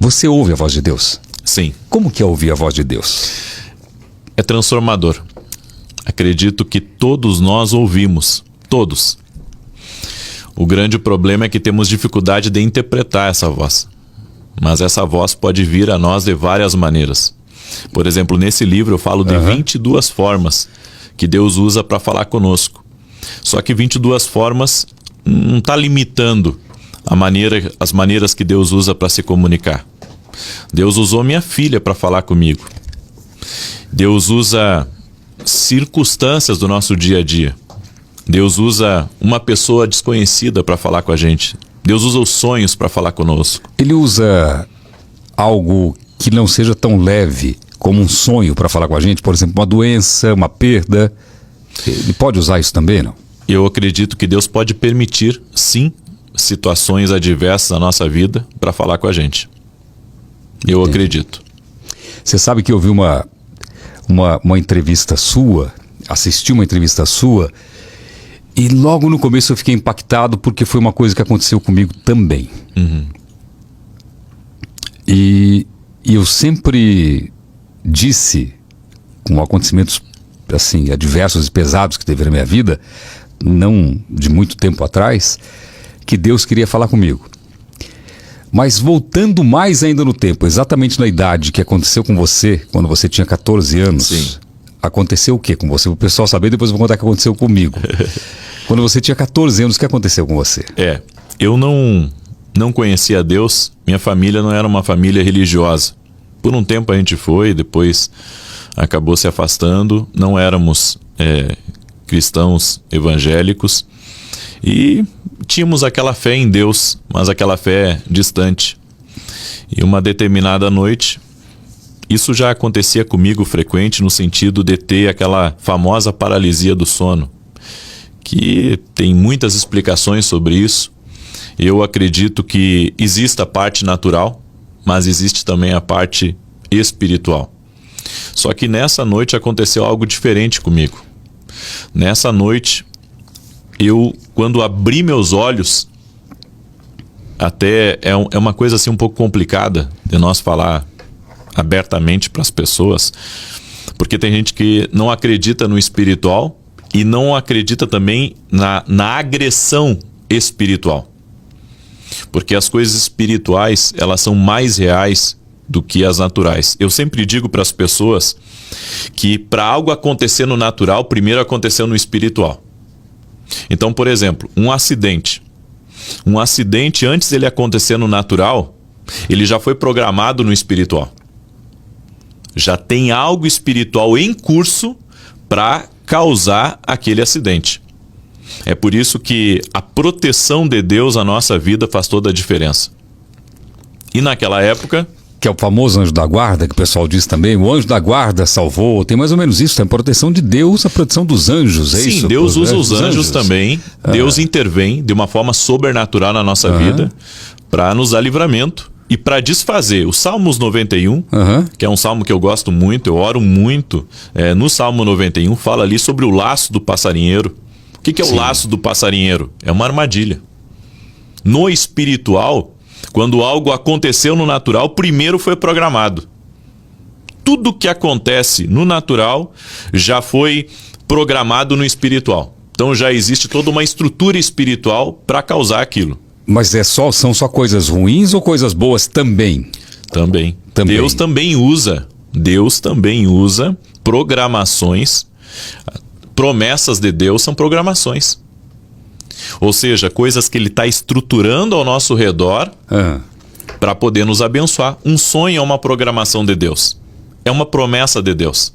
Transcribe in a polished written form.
Você ouve a voz de Deus? Sim. Como que é ouvir a voz de Deus? É transformador. Acredito que todos nós ouvimos. Todos. O grande problema é que temos dificuldade de interpretar essa voz. Mas essa voz pode vir a nós de várias maneiras. Por exemplo, nesse livro eu falo de 22 formas que Deus usa para falar conosco. Só que 22 formas não está limitando as maneiras que Deus usa para se comunicar. Deus usou minha filha para falar comigo. Deus usa circunstâncias do nosso dia a dia. Deus usa uma pessoa desconhecida para falar com a gente. Deus usa os sonhos para falar conosco. Ele usa algo que não seja tão leve como um sonho para falar com a gente, por exemplo, uma doença, uma perda. Ele pode usar isso também, não? Eu acredito que Deus pode permitir, sim, situações adversas na nossa vida para falar com a gente. Eu acredito. Você sabe que eu vi uma entrevista sua, assisti uma entrevista sua, e logo no começo eu fiquei impactado porque foi uma coisa que aconteceu comigo também. E eu sempre disse, com acontecimentos assim, adversos e pesados que teve na minha vida, não de muito tempo atrás, que Deus queria falar comigo. Mas voltando mais ainda no tempo, exatamente na idade que aconteceu com você, quando você tinha 14 anos, Sim. Aconteceu o que com você? O pessoal saber, depois eu vou contar o que aconteceu comigo. Quando você tinha 14 anos, o que aconteceu com você? Eu não conhecia Deus, minha família não era uma família religiosa. Por um tempo a gente foi, depois acabou se afastando, não éramos cristãos evangélicos e tínhamos aquela fé em Deus, mas aquela fé distante. E uma determinada noite, isso já acontecia comigo frequente no sentido de ter aquela famosa paralisia do sono, que tem muitas explicações sobre isso. Eu acredito que existe a parte natural, mas existe também a parte espiritual. Só que nessa noite aconteceu algo diferente comigo. Nessa noite, quando abri meus olhos, até é uma coisa assim um pouco complicada de nós falar abertamente para as pessoas, porque tem gente que não acredita no espiritual e não acredita também na agressão espiritual. Porque as coisas espirituais, elas são mais reais do que as naturais. Eu sempre digo para as pessoas que para algo acontecer no natural, primeiro aconteceu no espiritual. Então, por exemplo, um acidente. Um acidente, antes dele acontecer no natural, ele já foi programado no espiritual. Já tem algo espiritual em curso para causar aquele acidente. É por isso que a proteção de Deus à nossa vida faz toda a diferença. E naquela época... Que é o famoso anjo da guarda, que o pessoal diz também, o anjo da guarda salvou, tem mais ou menos isso, tem a proteção de Deus, a proteção dos anjos, é isso? Sim, Deus usa os anjos também, Deus intervém de uma forma sobrenatural na nossa vida para nos dar livramento e para desfazer. O Salmos 91, que é um salmo que eu gosto muito, eu oro muito, no Salmo 91 fala ali sobre o laço do passarinheiro. O que é o laço do passarinheiro? É uma armadilha. No espiritual, quando algo aconteceu no natural, primeiro foi programado. Tudo que acontece no natural já foi programado no espiritual. Então já existe toda uma estrutura espiritual para causar aquilo. Mas são só coisas ruins ou coisas boas também? Também. Deus também usa programações. Promessas de Deus são programações. Ou seja, coisas que Ele está estruturando ao nosso redor para poder nos abençoar. Um sonho é uma programação de Deus. É uma promessa de Deus.